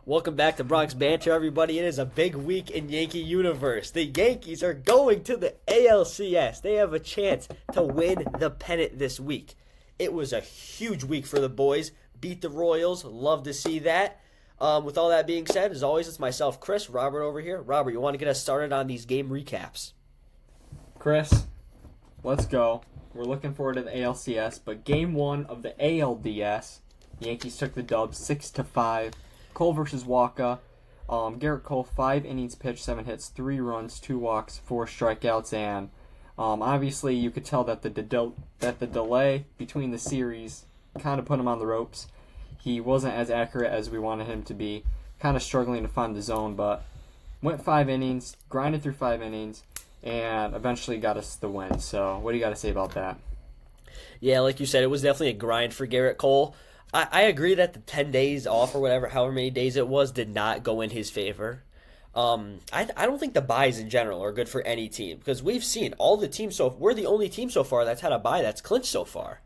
Welcome back to Bronx Banter, everybody. It is a big week in Yankee universe. The Yankees are going to the ALCS. They have a chance to win the pennant this week. It was a huge week for the boys. Beat the Royals. Love to see that. With all that being said, as always, it's myself, Chris, Robert over here. Robert, you want to get us started on these game recaps? Chris, let's go. We're looking forward to the ALCS, but game one of the ALDS, Yankees took the dub 6-5. Cole versus Waka. Garrett Cole, 5 innings pitched, 7 hits, 3 runs, 2 walks, 4 strikeouts, and obviously you could tell that the delay between the series kind of put him on the ropes. He wasn't as accurate as we wanted him to be, kind of struggling to find the zone, but went 5 innings, grinded through 5 innings, and eventually got us the win. So what do you got to say about that? Yeah, like you said, it was definitely a grind for Garrett Cole. I agree that the 10 days off or whatever, however many days it was, did not go in his favor. I don't think the buys in general are good for any team because we've seen all the teams we're the only team so far that's had a buy that's clinched so far.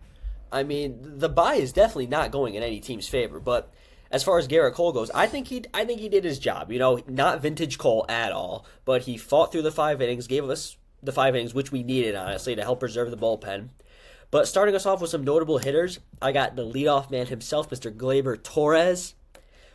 I mean, the buy is definitely not going in any team's favor, but as far as Garrett Cole goes, I think he did his job. You know, not vintage Cole at all, but he fought through the 5 innings, gave us the 5 innings which we needed honestly to help preserve the bullpen. But starting us off with some notable hitters, I got the leadoff man himself, Mr. Gleyber Torres.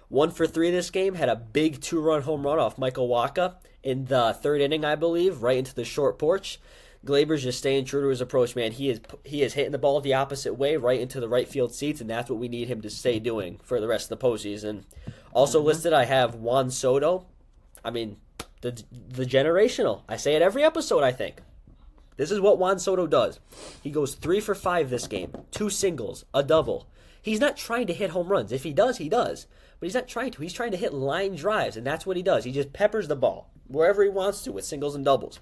1 for 3 this game, had a big 2-run home run off Michael Wacha in the 3rd inning, I believe, right into the short porch. Gleyber's just staying true to his approach, man. He is hitting the ball the opposite way, right into the right field seats, and that's what we need him to stay doing for the rest of the postseason. Also listed, I have Juan Soto. I mean, the generational. I say it every episode, I think. This is what Juan Soto does. He goes 3 for 5 this game. 2 singles, a double. He's not trying to hit home runs. If he does, he does. But he's not trying to. He's trying to hit line drives, and that's what he does. He just peppers the ball wherever he wants to with singles and doubles.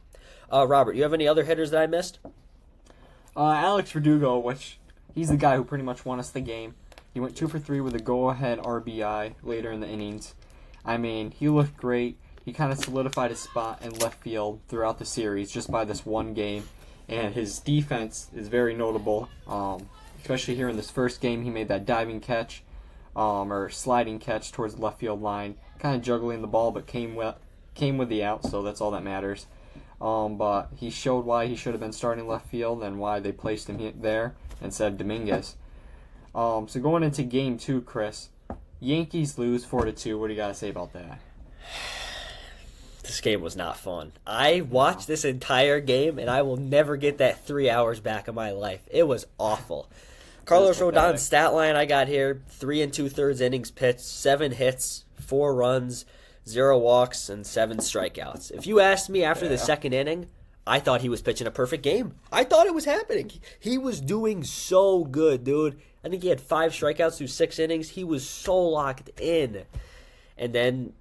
Robert, you have any other hitters that I missed? Alex Verdugo, which he's the guy who pretty much won us the game. He went 2 for 3 with a go-ahead RBI later in the innings. I mean, he looked great. He kind of solidified his spot in left field throughout the series just by this one game. And his defense is very notable, especially here in this first game. He made that diving catch or sliding catch towards the left field line, kind of juggling the ball, but came with the out, so that's all that matters. But he showed why he should have been starting left field and why they placed him there instead of Dominguez. So going into game 2, Chris, Yankees lose 4-2. What do you got to say about that? This game was not fun. I watched this entire game, and I will never get that 3 hours back of my life. It was awful. Carlos Rodon's stat line I got here, 3 2/3 innings pitched, 7 hits, 4 runs, 0 walks, and 7 strikeouts. If you asked me after the 2nd inning, I thought he was pitching a perfect game. I thought it was happening. He was doing so good, dude. I think he had 5 strikeouts through 6 innings. He was so locked in. And then,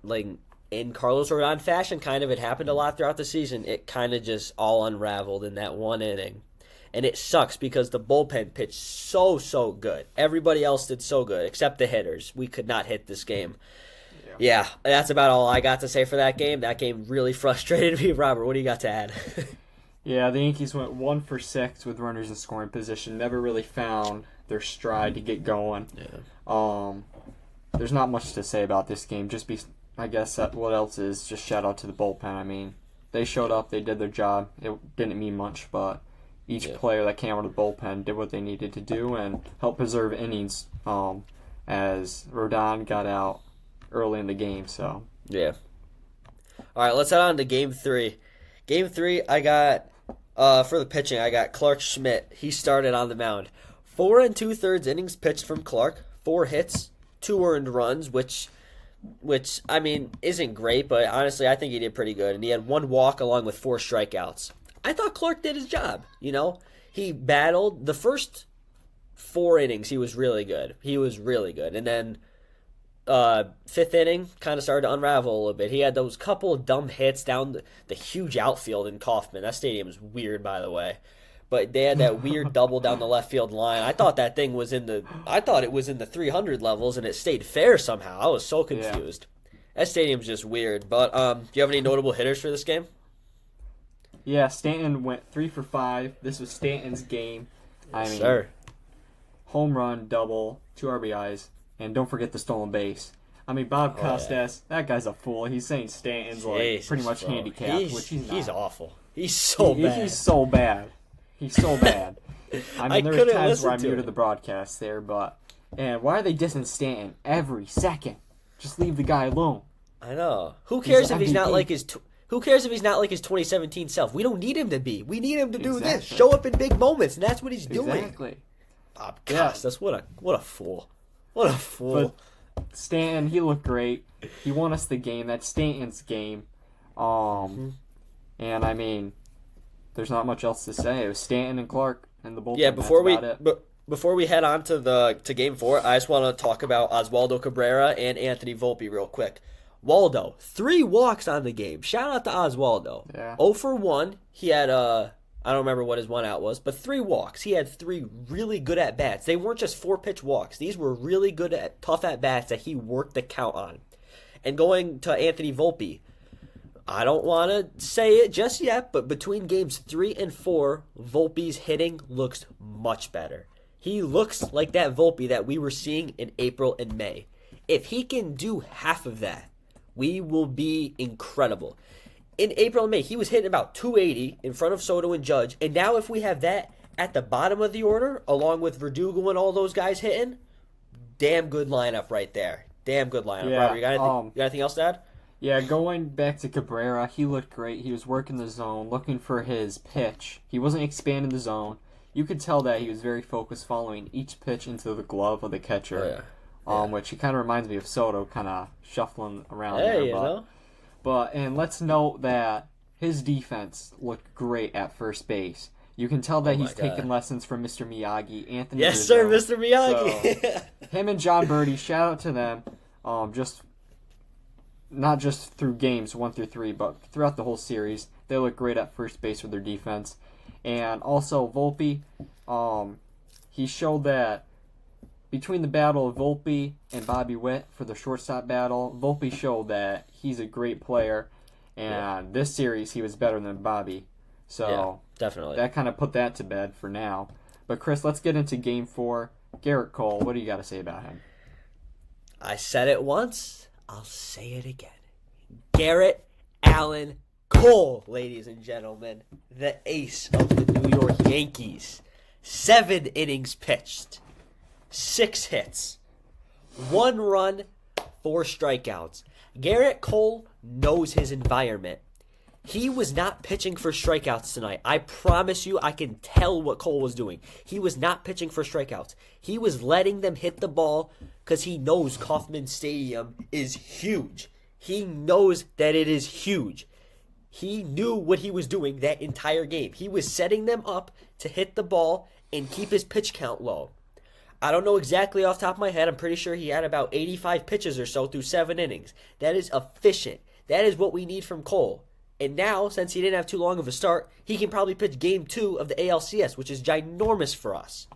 in Carlos Rodon fashion, it happened a lot throughout the season. It kind of just all unraveled in that 1 inning. And it sucks because the bullpen pitched so good. Everybody else did so good, except the hitters. We could not hit this game. Yeah, that's about all I got to say for that game. That game really frustrated me. Robert, what do you got to add? Yeah, the Yankees went 1 for 6 with runners in scoring position. Never really found their stride to get going. Yeah. There's not much to say about this game. I guess what else is just shout out to the bullpen. I mean, they showed up, they did their job. It didn't mean much, but each player that came out of the bullpen did what they needed to do and helped preserve innings as Rodon got out early in the game. So yeah. All right, let's head on to Game 3. Game 3, I got for the pitching, I got Clark Schmidt. He started on the mound. 4 2/3 innings pitched from Clark. 4 hits, 2 earned runs, which I mean isn't great, but honestly I think he did pretty good. And he had 1 walk along with 4 strikeouts. I thought Clark did his job. You know, he battled the first 4 innings. He was really good. And then 5th inning kind of started to unravel a little bit. He had those couple of dumb hits down the huge outfield in Kauffman. That stadium is weird, by the way. But they had that weird double down the left field line. I thought that thing was in the 300 levels, and it stayed fair somehow. I was so confused. Yeah. That stadium's just weird. But do you have any notable hitters for this game? Yeah, Stanton went 3 for 5. This was Stanton's game. Yes, sir. Home run, double, 2 RBIs, and don't forget the stolen base. I mean, Bob Oh, yeah. Costas, that guy's a fool. He's saying Stanton's like Jesus, pretty much bro. handicapped, which he's not. He's awful. He's so bad. He's so bad. He's so bad. I mean, there's couldn't times where I listen to muted it. the broadcast there, but and why are they dissing Stanton every second? Just leave the guy alone. I know. Who cares if he's not MVP. like his? Who cares if he's not like his 2017 self? We don't need him to be. We need him to do this. Exactly. Show up in big moments, and that's what he's doing. Exactly. Bob Yeah. Costas, what a fool. What a fool. But Stanton, he looked great. He won us the game. That's Stanton's game. And I mean, there's not much else to say. It was Stanton and Clark and the bullpen. Yeah, That's about it. before we head on to game 4, I just want to talk about Oswaldo Cabrera and Anthony Volpe real quick. Waldo, 3 walks on the game. Shout out to Oswaldo. Yeah. 0 for 1. He had I don't remember what his 1 out was, but 3 walks. He had 3 really good at bats. They weren't just 4-pitch walks. These were really good tough at bats that he worked the count on. And going to Anthony Volpe, I don't want to say it just yet, but between games 3 and 4, Volpe's hitting looks much better. He looks like that Volpe that we were seeing in April and May. If he can do half of that, we will be incredible. In April and May, he was hitting about 280 in front of Soto and Judge, and now if we have that at the bottom of the order, along with Verdugo and all those guys hitting, damn good lineup right there. Damn good lineup. Yeah, Robert, you got anything else to add? Yeah, going back to Cabrera, he looked great. He was working the zone, looking for his pitch. He wasn't expanding the zone. You could tell that he was very focused, following each pitch into the glove of the catcher. Oh, yeah. Which he kind of reminds me of Soto, kind of shuffling around Hey, there. you know. And let's note that his defense looked great at first base. You can tell that Oh my he's God. taking lessons from Mr. Miyagi, Anthony. Yes, Rizzo. sir, Mr. Miyagi. So, him and John Birdie, shout out to them. Just not just through games 1 through 3, but throughout the whole series, they look great at first base with their defense. And also Volpe, he showed that between the battle of Volpe and Bobby Witt for the shortstop battle, Volpe showed that he's a great player, and this series he was better than Bobby. So Yeah, definitely. that kind of put that to bed for now. But Chris, let's get into Game 4. Garrett Cole, what do you got to say about him? I said it once, I'll say it again. Garrett Allen Cole, ladies and gentlemen, the ace of the New York Yankees. 7 innings pitched, 6 hits, 1 run, 4 strikeouts. Garrett Cole knows his environment. He was not pitching for strikeouts tonight. I promise you, I can tell what Cole was doing. He was not pitching for strikeouts. He was letting them hit the ball because he knows Kauffman Stadium is huge. He knows that it is huge. He knew what he was doing that entire game. He was setting them up to hit the ball and keep his pitch count low. I don't know exactly off the top of my head. I'm pretty sure he had about 85 pitches or so through 7 innings. That is efficient. That is what we need from Cole. And now, since he didn't have too long of a start, he can probably pitch Game 2 of the ALCS, which is ginormous for us.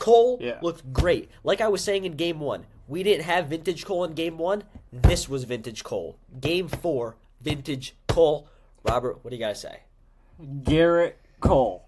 Cole looked great. Like I was saying in Game 1, we didn't have vintage Cole in Game 1. This was vintage Cole. Game 4, vintage Cole. Robert, what do you got to say? Garrett Cole,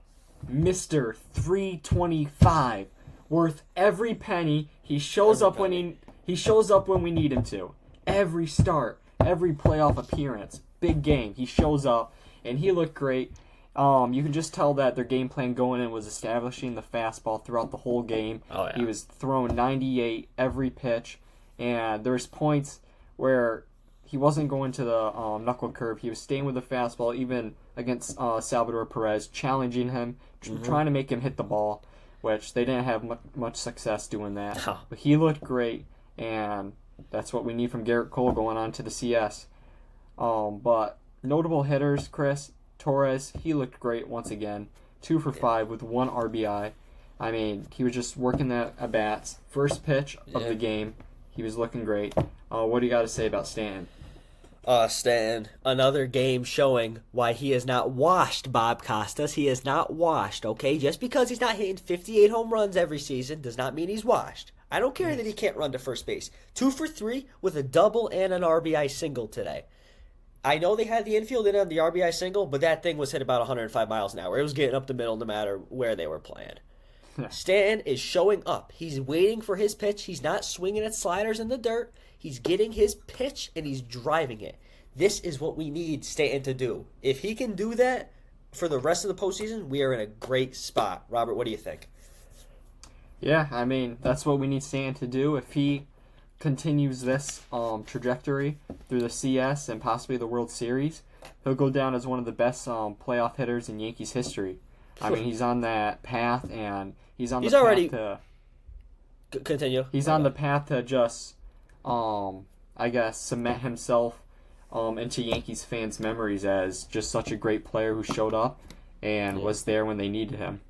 Mr. 325, worth every penny. He shows up when he shows up when we need him to. Every start, every playoff appearance, big game, he shows up and he looked great. You can just tell that their game plan going in was establishing the fastball throughout the whole game. Oh, yeah. He was throwing 98 every pitch, and there's points where he wasn't going to the knuckle curve. He was staying with the fastball, even against Salvador Perez, challenging him, trying to make him hit the ball, which they didn't have much success doing that. Huh. But he looked great, and that's what we need from Garrett Cole going on to the CS. But notable hitters, Chris, Torres, he looked great once again. 2 for 5 with 1 RBI. I mean, he was just working that at bats. First pitch of the game, he was looking great. What do you got to say about Stanton? Stan, another game showing why he is not washed, Bob Costas. He is not washed, okay? Just because he's not hitting 58 home runs every season does not mean he's washed. I don't care that he can't run to first base. 2 for 3 with a double and an RBI single today. I know they had the infield in on the RBI single, but that thing was hit about 105 miles an hour. It was getting up the middle no matter where they were playing. Stanton is showing up. He's waiting for his pitch. He's not swinging at sliders in the dirt. He's getting his pitch and he's driving it. This is what we need Stanton to do. If he can do that for the rest of the postseason, we are in a great spot. Robert, what do you think? Yeah, I mean, that's what we need Stanton to do. If he continues this trajectory through the CS and possibly the World Series, he'll go down as one of the best playoff hitters in Yankees history. I mean, he's on that path, and he's on the path to continue. He's on the path to just, I guess, cement himself into Yankees fans' memories as just such a great player who showed up and was there when they needed him.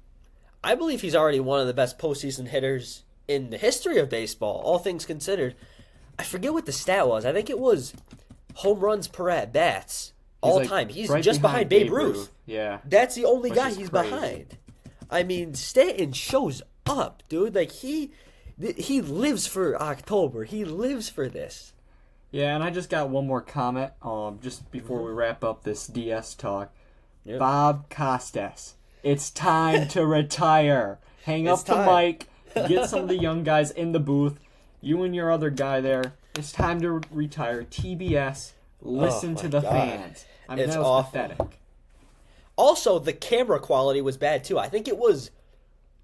I believe he's already one of the best postseason hitters in the history of baseball, all things considered. I forget what the stat was. I think it was home runs per at bats all time. He's right just behind Babe Ruth. Yeah, that's the only guy he's behind. I mean, Stanton shows up, dude. Like he lives for October. He lives for this. Yeah, and I just got one more comment. Just before we wrap up this DS talk, Yep. Bob Costas. It's time to retire. Hang up the mic. Get some of the young guys in the booth. You and your other guy there. It's time to retire. TBS. Listen to the fans. I mean, that was pathetic. Also, the camera quality was bad, too. I think it was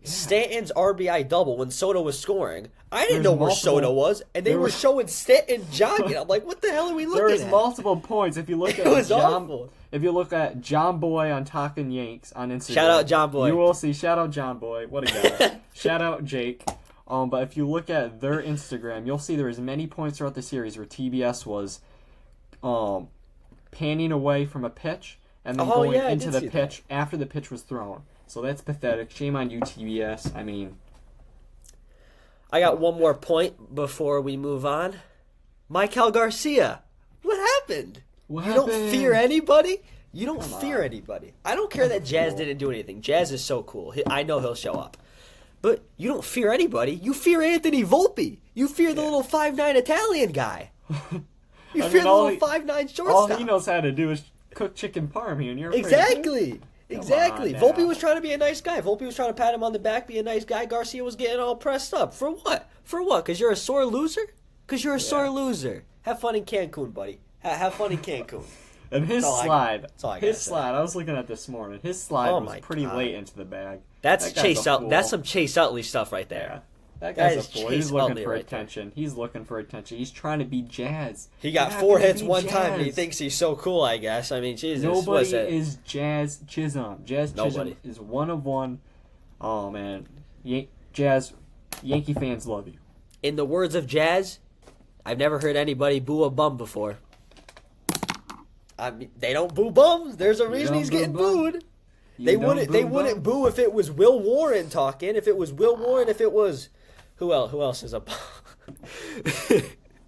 Stanton's RBI double when Soto was scoring. I didn't know where Soto was, and they were showing Stanton jogging. I'm like, what the hell are we looking at? There was multiple points. If you look at awful. If you look at John Boy on Talkin' Yanks on Instagram. Shout out John Boy. You will see. Shout out John Boy. What a guy. Shout out Jake. But if you look at their Instagram, you'll see there was many points throughout the series where TBS was panning away from a pitch and then going into the pitch after the pitch was thrown. So that's pathetic. Shame on you, TBS. I mean, I got one more point before we move on. Michael Garcia. What happened? You don't fear anybody? You don't fear anybody. I don't care that Jazz didn't do anything. Jazz is so cool. I know he'll show up. But you don't fear anybody. You fear Anthony Volpe. You fear the little 5'9" Italian guy. You fear the little 5'9" shortstop. All he knows how to do is cook chicken parm, and you're afraid Exactly. Volpe was trying to be a nice guy. Volpe was trying to pat him on the back, be a nice guy. Garcia was getting all pressed up. For what? For what? Because you're a sore loser? Because you're a sore loser. Have fun in Cancun, buddy. Have fun in Cancun. And his slide, I was looking at this morning. His slide was pretty late into the bag. That's some Chase Utley stuff right there. Yeah. That guy's a fool. He's looking for attention. He's looking for attention. He's trying to be Jazz. He got 4 hits one time, and he thinks he's so cool, I guess. I mean, Jesus. Nobody is Jazz Chisholm. Jazz Chisholm is one of one. Oh, man. Jazz, Yankee fans love you. In the words of Jazz, I've never heard anybody boo a bum before. I mean, they don't boo bums. There's a reason he's getting booed. They wouldn't boo if it was Will Warren talking. If it was Will Warren, if it was who else is a bum?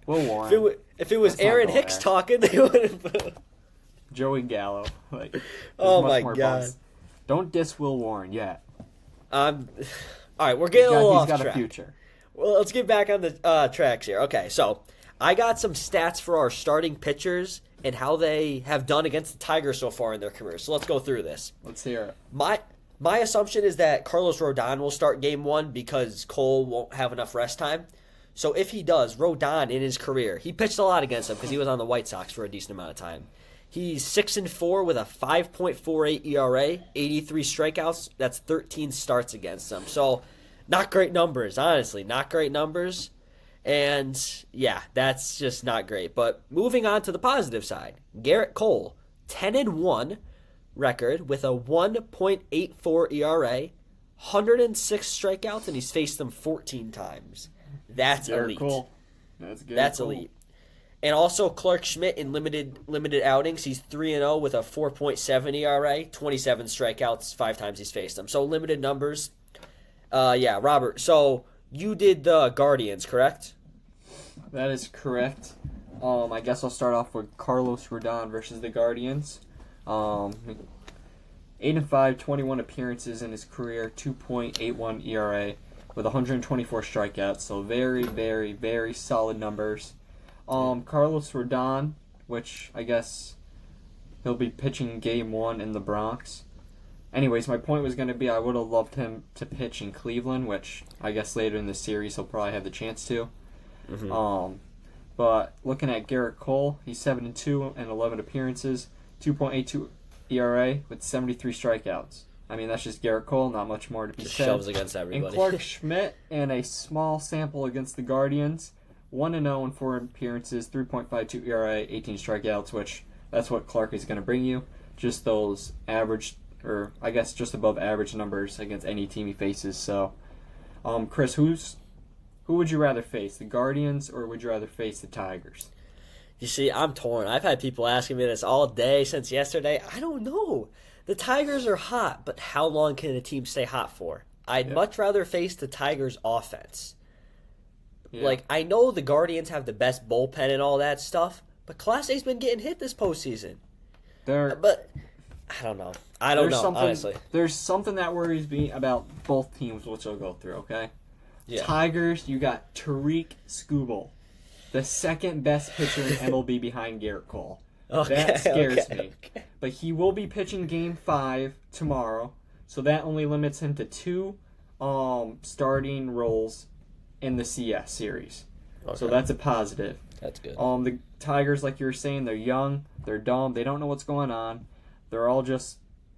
Will Warren. If it was Aaron Hicks talking, they wouldn't boo. Joey Gallo. Oh my God! Bums. Don't diss Will Warren yet. All right, we're getting a little off track. He's got a future. Well, let's get back on the tracks here. Okay, so I got some stats for our starting pitchers and how they have done against the Tigers so far in their career. So let's go through this. Let's hear it. My assumption is that Carlos Rodon will start game 1 because Cole won't have enough rest time. So if he does, Rodon in his career, he pitched a lot against them because he was on the White Sox for a decent amount of time. He's 6-4 with a 5.48 ERA, 83 strikeouts. That's 13 starts against them. So not great numbers, honestly. Not great numbers. And, yeah, that's just not great. But moving on to the positive side, Garrett Cole, 10-1 record with a 1.84 ERA, 106 strikeouts, and he's faced them 14 times. That's elite. Cool. That's elite. And also Clark Schmidt in limited outings, he's 3-0 with a 4.7 ERA, 27 strikeouts, 5 times he's faced them. So limited numbers. Yeah, Robert, so you did the Guardians, correct? That is correct. I guess I'll start off with Carlos Rodon versus the Guardians. 8-5, 21 appearances in his career, 2.81 ERA with 124 strikeouts. So very, very, very solid numbers. Carlos Rodon, which I guess he'll be pitching game 1 in the Bronx. Anyways, my point was going to be I would have loved him to pitch in Cleveland, which I guess later in the series he'll probably have the chance to. Mm-hmm. But looking at Garrett Cole, he's 7-2 and 11 appearances, 2.82 ERA with 73 strikeouts. I mean, that's just Garrett Cole, not much more to be Just said. shoves against everybody. And Clark Schmidt, in a small sample against the Guardians, 1-0 in 4 appearances, 3.52 ERA, 18 strikeouts, which that's what Clark is going to bring you. Just those average, or I guess just above average numbers against any team he faces. So, Chris, who would you rather face, the Guardians or would you rather face the Tigers? You see, I'm torn. I've had people asking me this all day since yesterday. I don't know. The Tigers are hot, but how long can a team stay hot for? I'd much rather face the Tigers' offense. Yeah. Like, I know the Guardians have the best bullpen and all that stuff, but Class A's been getting hit this postseason. But I don't know. I don't know, honestly. There's something that worries me about both teams, which I'll go through, okay? Yeah. Tigers, you got Tariq Skubal, the second best pitcher in MLB behind Garrett Cole. That scares me. Okay. But he will be pitching Game 5 tomorrow, so that only limits him to 2 starting roles in the CS series. Okay. So that's a positive. That's good. The Tigers, like you were saying, they're young, they're dumb, they don't know what's going on. They're all just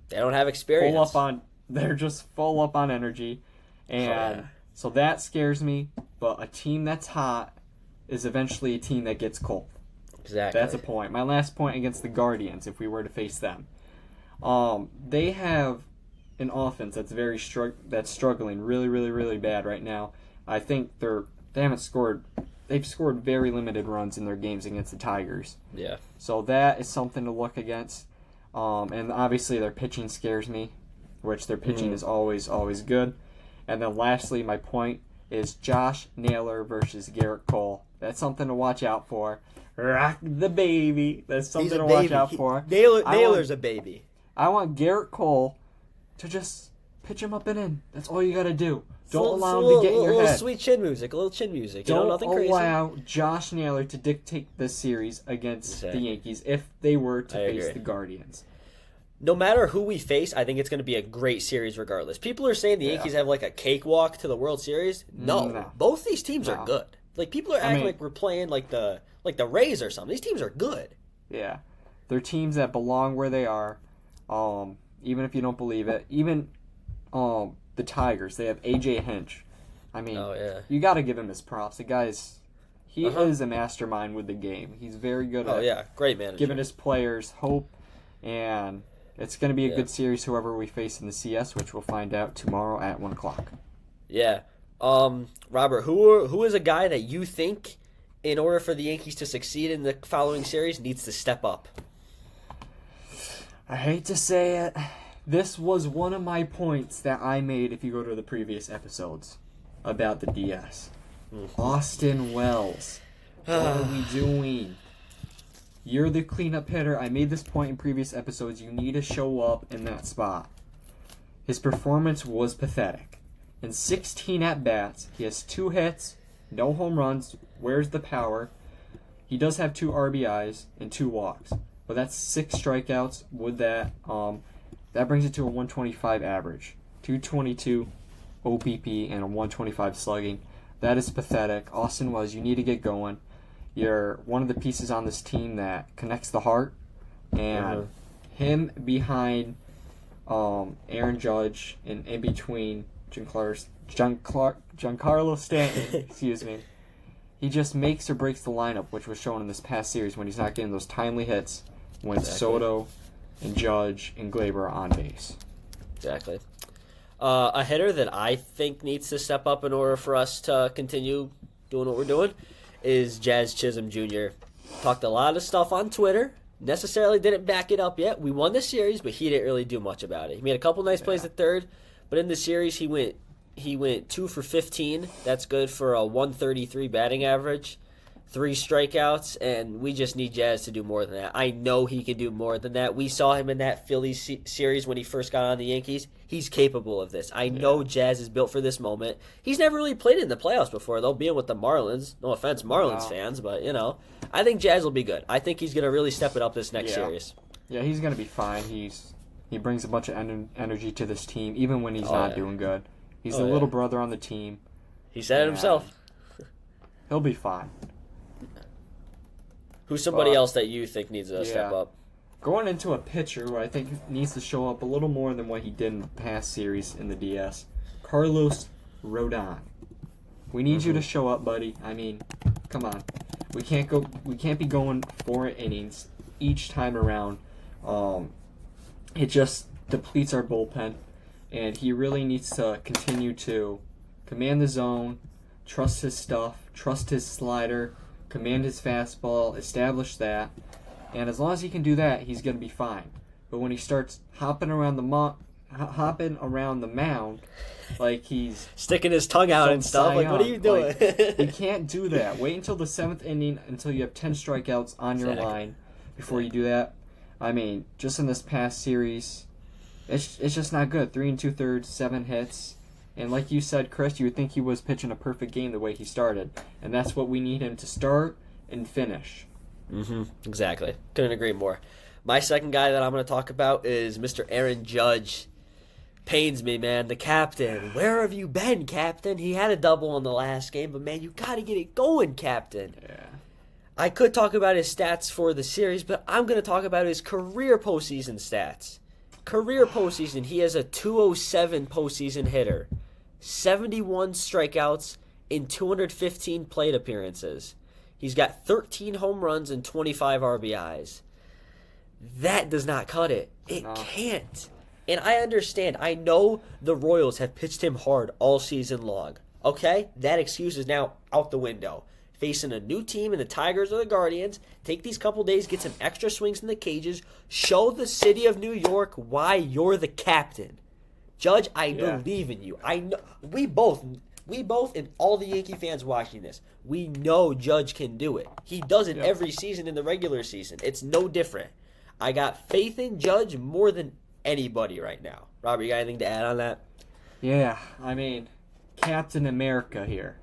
They don't have experience. they're just full up on energy. And so that scares me, but a team that's hot is eventually a team that gets cold. Exactly. That's a point. My last point against the Guardians, if we were to face them. They have an offense that's that's struggling really, really, really bad right now. I think they've scored very limited runs in their games against the Tigers. Yeah. So that is something to look against. And obviously their pitching scares me, which their pitching is always, always good. And then lastly, my point is Josh Naylor versus Garrett Cole. That's something to watch out for. Rock the baby. That's something to watch out for. Naylor's a baby. I want Garrett Cole to just pitch him up and in. That's all you got to do. Don't allow him to get in your head. A little sweet chin music. A little chin music. Nothing crazy. Don't allow Josh Naylor to dictate the series against the Yankees if they were to face the Guardians. No matter who we face, I think it's going to be a great series regardless. People are saying the Yankees have like a cakewalk to the World Series. No. Both these teams are good. Like people are acting like we're playing like the Rays or something. These teams are good. Yeah. They're teams that belong where they are. Even if you don't believe it. Even the Tigers, they have AJ Hinch. I mean, you got to give him his props. The guy's he is a mastermind with the game. He's very good at great manager. Giving his players hope, and it's going to be a good series whoever we face in the CS, which we'll find out tomorrow at 1 o'clock. Yeah. Robert, who is a guy that you think, in order for the Yankees to succeed in the following series, needs to step up? I hate to say it. This was one of my points that I made if you go to the previous episodes about the DS. Austin Wells. What are we doing? You're the cleanup hitter. I made this point in previous episodes. You need to show up in that spot. His performance was pathetic. In 16 at-bats, he has 2 hits, no home runs. Where's the power? He does have 2 RBIs and 2 walks. But that's 6 strikeouts with that. That brings it to a 125 average. 222 OBP and a 125 slugging. That is pathetic. Austin Wells, you need to get going. You're one of the pieces on this team that connects the heart. And him behind Aaron Judge and in between Giancarlo Stanton, excuse me. He just makes or breaks the lineup, which was shown in this past series when he's not getting those timely hits when Soto and Judge and Glaber are on base. Exactly. A hitter that I think needs to step up in order for us to continue doing what we're doing is Jazz Chisholm Jr. Talked a lot of stuff on Twitter. Necessarily didn't back it up yet. We won the series, but he didn't really do much about it. He made a couple nice plays at third, but in the series he went 2 for 15. That's good for a 133 batting average. 3 strikeouts, and we just need Jazz to do more than that. I know he can do more than that. We saw him in that Phillies series when he first got on the Yankees. He's capable of this. I know Jazz is built for this moment. He's never really played in the playoffs before, though, being with the Marlins. No offense, Marlins fans, but, I think Jazz will be good. I think he's going to really step it up this next series. Yeah, he's going to be fine. He brings a bunch of energy to this team, even when he's not doing good. He's the little brother on the team. He said it himself. He'll be fine. Who's somebody else that you think needs to step up? Going into a pitcher who I think needs to show up a little more than what he did in the past series in the DS, Carlos Rodon. We need you to show up, buddy. I mean, come on. We can't be going 4 innings each time around. It just depletes our bullpen, and he really needs to continue to command the zone, trust his stuff, trust his slider, command his fastball, establish that. And as long as he can do that, he's going to be fine. But when he starts hopping around the mound like he's sticking his tongue out and stuff, like, what are you doing? You can't do that. Wait until the 7th inning until you have 10 strikeouts on your line before you do that. I mean, just in this past series, it's just not good. 3 2/3, 7 hits. And like you said, Chris, you would think he was pitching a perfect game the way he started. And that's what we need him to start and finish. Exactly. Couldn't agree more. My second guy that I'm going to talk about is Mr. Aaron Judge. Pains me, man. The captain. Where have you been, captain? He had a double in the last game, but, man, you got to get it going, captain. Yeah. I could talk about his stats for the series, but I'm going to talk about his career postseason stats. Career postseason, he has a 207 postseason hitter, 71 strikeouts in 215 plate appearances. He's got 13 home runs and 25 RBIs. That does not cut it. It can't. And I understand. I know the Royals have pitched him hard all season long. Okay? That excuse is now out the window. Facing a new team in the Tigers or the Guardians, take these couple days, get some extra swings in the cages, show the city of New York why you're the captain. Judge, I believe in you. I know we both and all the Yankee fans watching this, we know Judge can do it. He does it every season in the regular season. It's no different. I got faith in Judge more than anybody right now. Robert, you got anything to add on that? Yeah, I mean, Captain America here.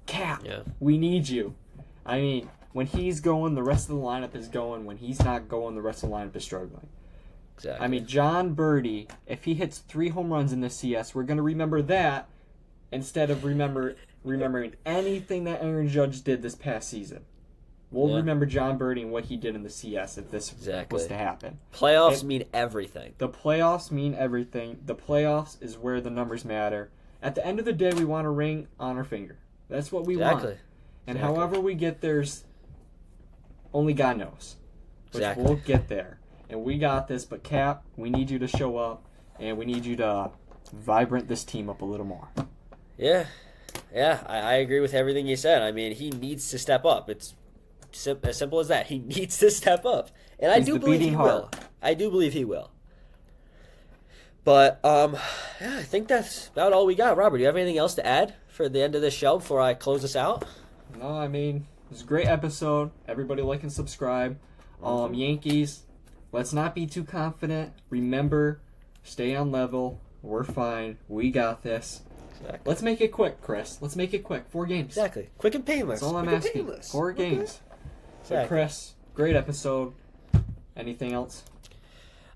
Cap, we need you. I mean, when he's going, the rest of the lineup is going. When he's not going, the rest of the lineup is struggling. Exactly. I mean, John Birdie, if he hits 3 home runs in the CS, we're going to remember that instead of remembering anything that Aaron Judge did this past season. We'll remember John Birdie and what he did in the CS if this was to happen. Playoffs mean everything. The playoffs mean everything. The playoffs is where the numbers matter. At the end of the day, we want a ring on our finger. That's what we want. And however we get there's only God knows. But we'll get there. And we got this, but Cap, we need you to show up, and we need you to vibrant this team up a little more. Yeah, I agree with everything you said. I mean, he needs to step up. It's as simple as that. He needs to step up. And I do believe he will. I do believe he will. But, I think that's about all we got. Robert, do you have anything else to add for the end of this show before I close this out? No, I mean, it was a great episode. Everybody like and subscribe. Yankees, let's not be too confident. Remember, stay on level. We're fine. We got this. Exactly. Let's make it quick, Chris. Let's make it quick. 4 games. Exactly. Quick and painless. That's all I'm asking. 4 games. So, Chris, great episode. Anything else?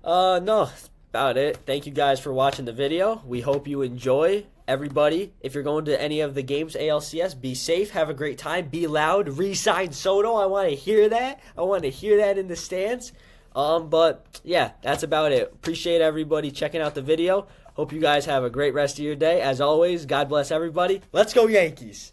No, that's about it. Thank you guys for watching the video. We hope you enjoy. Everybody, if you're going to any of the games, ALCS, be safe, have a great time, be loud, re-sign Soto. I want to hear that. I want to hear that in the stands. But, yeah, that's about it. Appreciate everybody checking out the video. Hope you guys have a great rest of your day. As always, God bless everybody. Let's go Yankees.